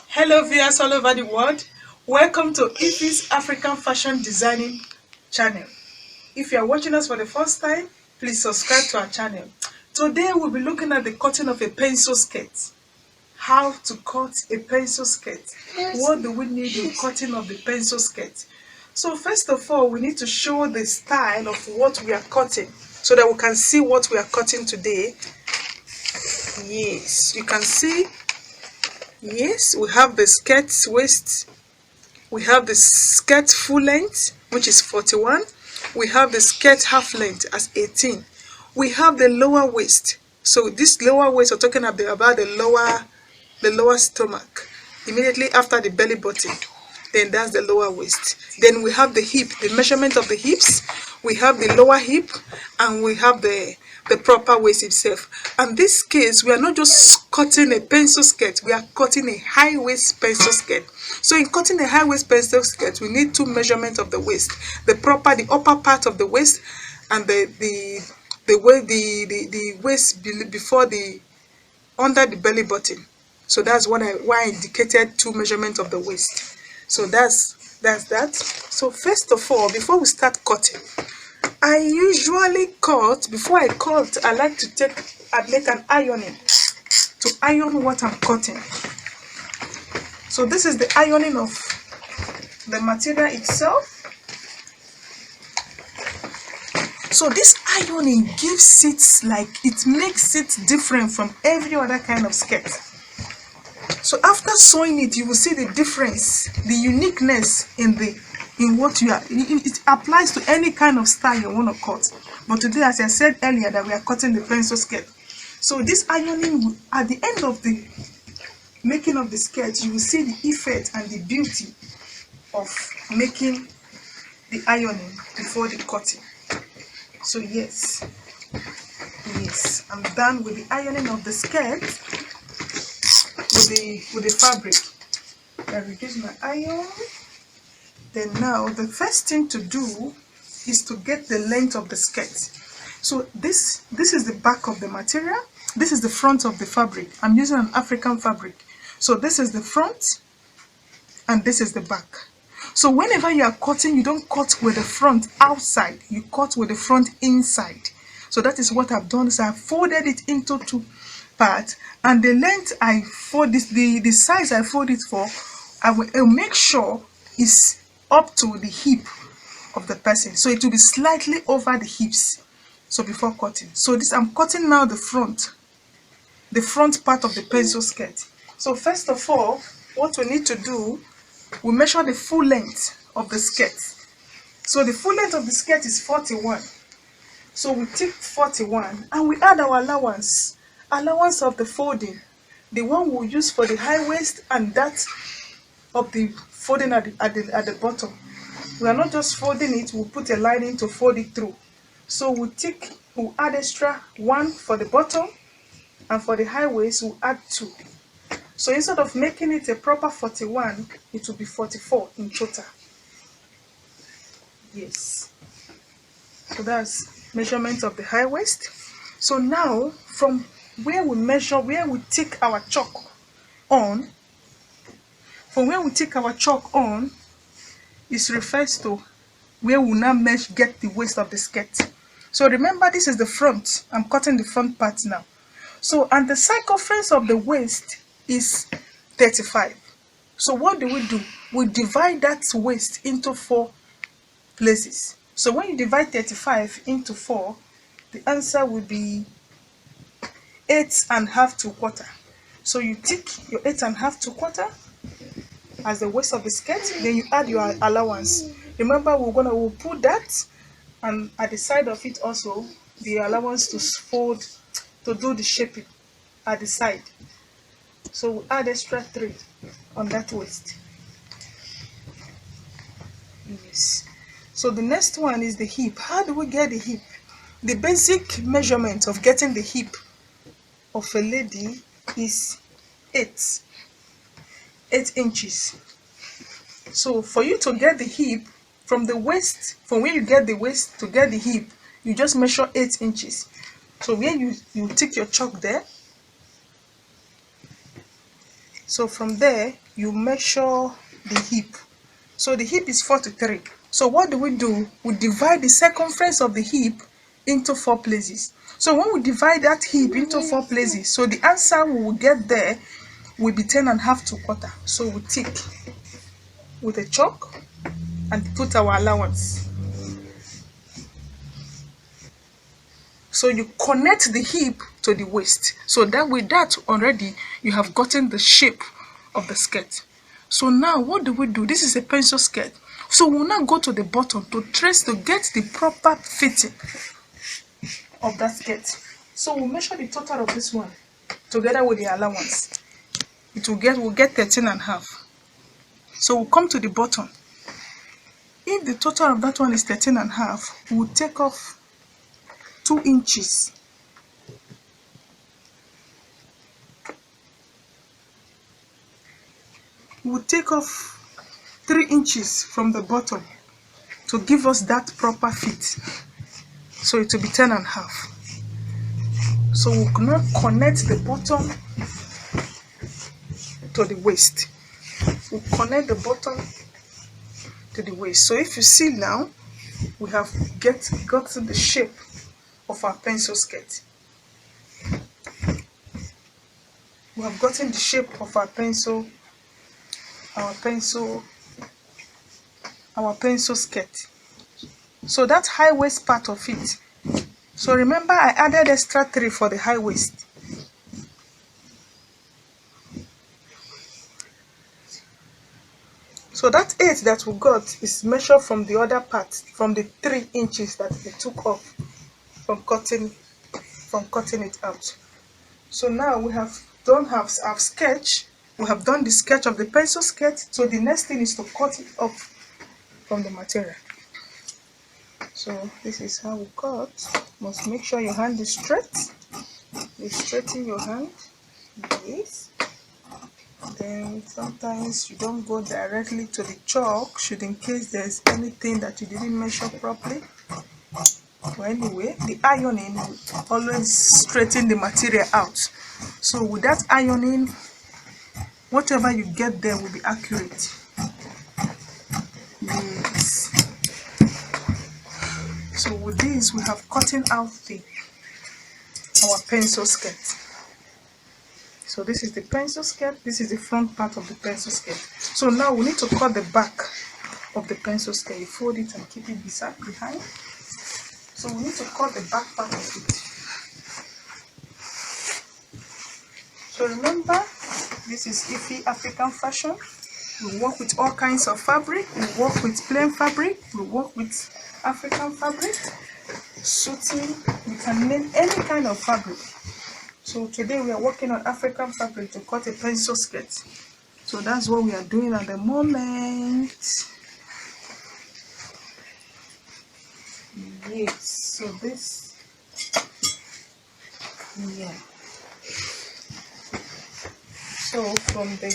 Hello viewers all over the world. Welcome to Ify's African Fashion Designing channel. If you are watching us for the first time, please subscribe to our channel. Today we'll be looking at the cutting of a pencil skirt. How to cut a pencil skirt. What do we need in cutting of the pencil skirt? So first of all, we need to show the style of what we are cutting so that we can see what we are cutting today. Yes, you can see. Yes, we have the skirt waist. We have the skirt full length, which is 41. We have the skirt half length as 18. We have the lower waist. So this lower waist, we're talking about the lower stomach, immediately after the belly button. Then that's the lower waist. Then we have the hip, the measurement of the hips. We have the lower hip, and we have the proper waist itself. And this case, we are not just cutting a pencil skirt, we are cutting a high waist pencil skirt. So in cutting a high waist pencil skirt, we need two measurements of the waist: the upper part of the waist, and the waist before the under the belly button. So that's why I indicated two measurements of the waist. So that's that. So first of all, before we start cutting, I usually cut. Before I cut, I like to make an ironing to iron what I'm cutting. So this is the ironing of the material itself. So this ironing gives it, like, it makes it different from every other kind of skirt. So after sewing it, you will see the difference, the uniqueness in what you are. It applies to any kind of style you want to cut. But today, as I said earlier, that we are cutting the pencil skirt. So this ironing, at the end of the making of the skirt, you will see the effect and the beauty of making the ironing before the cutting. So yes, I'm done with the ironing of the skirt with the fabric. I reduce my iron. Then now the first thing to do is to get the length of the skirt. So this is the back of the material. This is the front of the fabric. I'm using an African fabric. So this is the front and this is the back. So whenever you are cutting, you don't cut with the front outside, you cut with the front inside. So that is what I've done. So I've folded it into two parts, and the length I fold this, the size I fold it for, I will make sure is up to the hip of the person. So it will be slightly over the hips. So before cutting. So this, I'm cutting now the front part of the pencil skirt. So first of all, what we need to do, we measure the full length of the skirt. So the full length of the skirt is 41. So we take 41 and we add our allowance of the folding, the one we'll use for the high waist and that of the folding at the bottom. We are not just folding it, we'll put a lining to fold it through. So we'll add extra 1 for the bottom, and for the high waist we'll add 2. So instead of making it a proper 41, it will be 44 in total. Yes. So that's measurement of the high waist. So now, from where we measure, where we take our chalk on, it refers to where we now get the waist of the skirt. So remember, this is the front. I'm cutting the front part now. So, and the circumference of the waist is 35. So what do? We divide that waist into 4 places. So when you divide 35 into 4, the answer will be 8.5 to quarter. So you take your 8.5 to quarter as the waist of the skirt, then you add your allowance. Remember, we'll put that, and at the side of it also the allowance to fold, to do the shaping at the side. So we'll add extra 3 on that waist. Yes. So the next one is the hip. How do we get the hip? The basic measurement of getting the hip of a lady is 8 inches. So for you to get the hip from the waist, from where you get the waist to get the hip, you just measure 8 inches. So where you take your chalk there, So from there you measure the hip. So the hip is 43. So what do? We divide the circumference of the hip into 4 places. So when we divide that hip into 4 places, so the answer we will get there will be 10.5 to quarter. So we tick with a chalk and put our allowance. So you connect the hip to the waist. So that with that already you have gotten the shape of the skirt. So now what do? This is a pencil skirt. So we'll now go to the bottom to trace to get the proper fitting of that skirt. So we'll measure the total of this one together with the allowance. We'll get 13.5. So we'll come to the bottom. If the total of that one is 13.5, we'll take off 2 inches. We'll take off 3 inches from the bottom to give us that proper fit. So it will be 10.5. So we cannot connect the bottom to the waist. We'll connect the bottom to the waist. So if you see now, we have gotten the shape of our pencil skirt. We have gotten the shape of our pencil skirt. So that high waist part of it. So remember I added extra 3 for the high waist. So that 8 that we got is measured from the other part, from the 3 inches that we took off from cutting it out. So now we have done our sketch. We have done the sketch of the pencil skirt. So the next thing is to cut it off from the material. So this is how we cut. Must make sure your hand is straight. You straighten your hand. This. Then sometimes you don't go directly to the chalk, should in case there's anything that you didn't measure properly. But anyway, the ironing will always straighten the material out. So with that ironing, whatever you get there will be accurate. Yes. So with this, we have cutting out our pencil skirt. So this is the pencil skirt, this is the front part of the pencil skirt. So now we need to cut the back of the pencil skirt. You fold it and keep it behind. So we need to cut the back part of it. So remember, this is Ife African fashion. We work with all kinds of fabric. We work with plain fabric. We work with African fabric, suiting. We can name any kind of fabric. So today we are working on African fabric to cut a pencil skirt. So that's what we are doing at the moment. Yes, so this, yeah. So from the,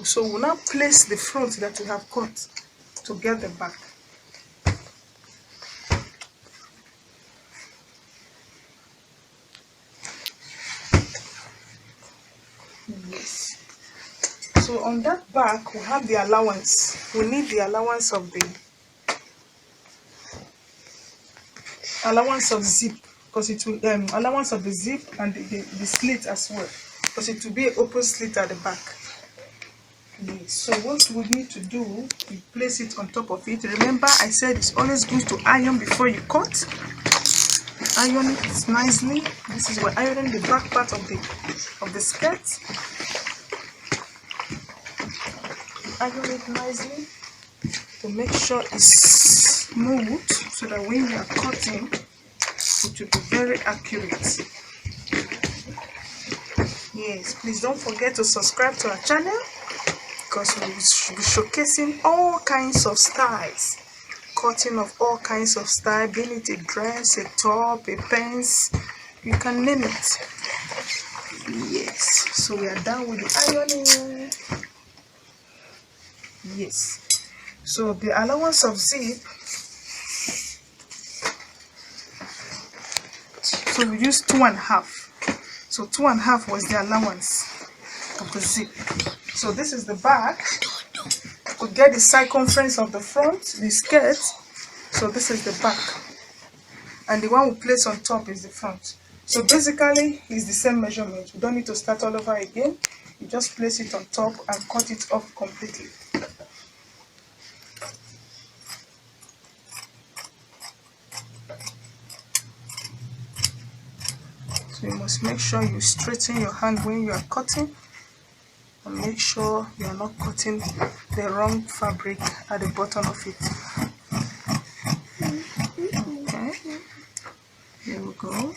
so we'll now place the front that we have cut to get the back. Yes. So on that back we have the allowance. We need the allowance of zip, because it will allowance of the zip and the slit as well, because it will be an open slit at the back. Yes. So what we need to do, we place it on top of it. Remember I said it's always good to iron before you cut. Iron it nicely. This is we're ironing the back part of the skirt. Iron it nicely to make sure it's smooth, so that when you are cutting it will be very accurate. Yes, please don't forget to subscribe to our channel, because we will be showcasing all kinds of styles, cutting of all kinds of style, being it a dress, a top, a pants, you can name it. Yes, so we are done with the ironing. Yes, so the allowance of zip, so we used 2.5. So 2.5 was the allowance. of the zip. So this is the back. We get the circumference of the front, the skirt. So this is the back, and the one we place on top is the front. So basically it's the same measurement. We don't need to start all over again. You just place it on top and cut it off completely. So you must make sure you straighten your hand when you are cutting, and make sure you are not cutting the wrong fabric at the bottom of it. Okay, here we go.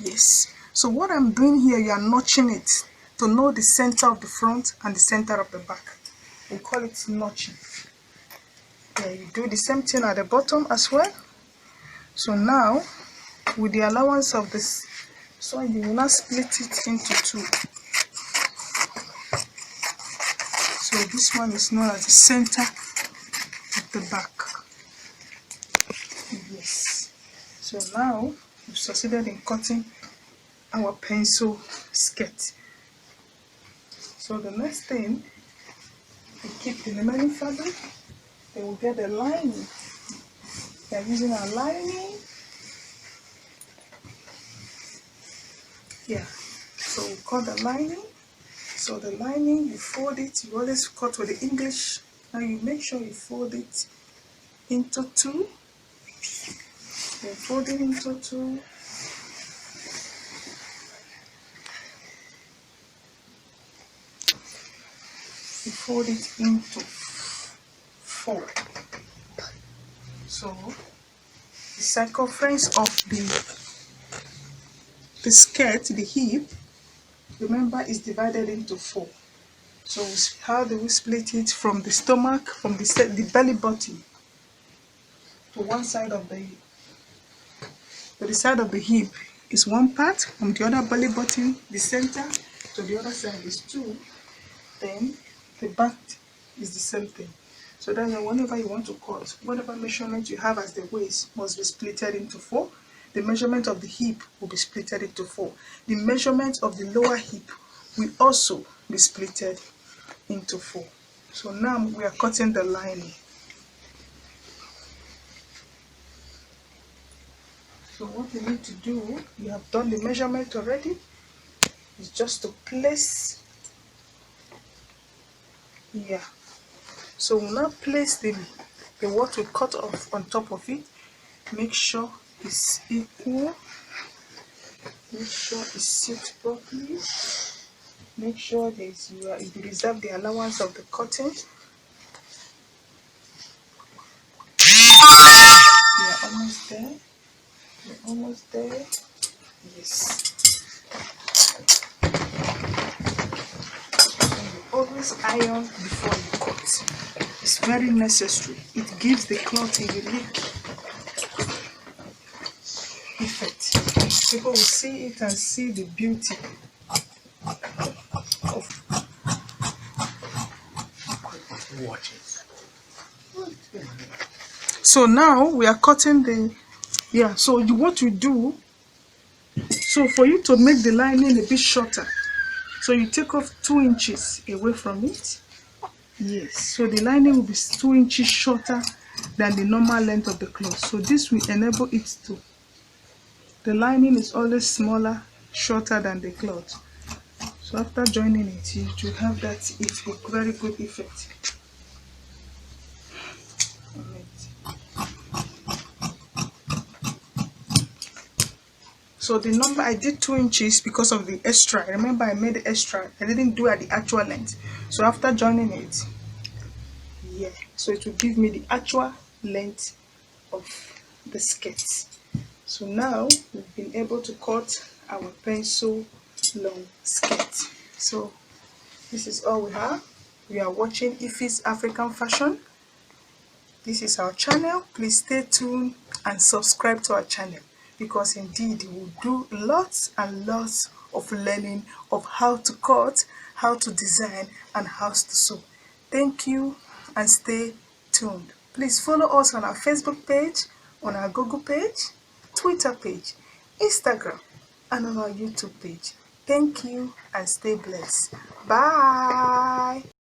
Yes, so what I'm doing here, you are notching it to know the center of the front and the center of the back. We call it notching. Yeah, you do the same thing at the bottom as well. So now, with the allowance of this, so you will now split it into two. So this one is known as the center of the back. Yes. So now we've succeeded in cutting our pencil skirt. So the next thing, we keep the remaining fabric. Then we'll get the lining. We are using our lining. Yeah. So we cut the lining. So the lining, you fold it. You always cut with the English. Now you make sure you fold it into two. Then fold it into two. You fold it into four. So the circumference of the skirt, the hip, remember, is divided into four. So how do we split it? From the stomach, from the belly button to one side of the hip. So the side of the hip is one part, from the other belly button, the center, to the other side is two. Then the back is the same thing. So then whenever you want to cut, whatever measurement you have as the waist must be splitted into four. The measurement of the hip will be splitted into four. The measurement of the lower hip will also be splitted into four. So now we are cutting the lining. So what you need to do, you have done the measurement already, is just to place here. So we'll now place the what we cut off on top of it. Make sure it's equal. Make sure it's sit properly. Make sure that you reserve the allowance of the cutting. We are almost there. We're almost there. Yes. So you always iron before you cut. It's very necessary. It gives the cloth a unique effect. People will see it and see the beauty of watches. So now we are cutting the so what you do, so for you to make the lining a bit shorter, so you take off 2 inches away from it. Yes, so the lining will be 2 inches shorter than the normal length of the cloth. So this will enable it to, the lining is always smaller, shorter than the cloth. So after joining it, you should have that effect, very good effect. So the number, I did 2 inches because of the extra. Remember, I made the extra. I didn't do at the actual length. So after joining it, so it will give me the actual length of the skirt. So now we've been able to cut our pencil long skirt. So this is all we have. We are watching Ify's African Fashion. This is our channel. Please stay tuned and subscribe to our channel, because indeed we will do lots and lots of learning of how to cut, how to design, and how to sew. Thank you and stay tuned. Please follow us on our Facebook page, on our Google page, Twitter page, Instagram, and on our YouTube page. Thank you and stay blessed. Bye.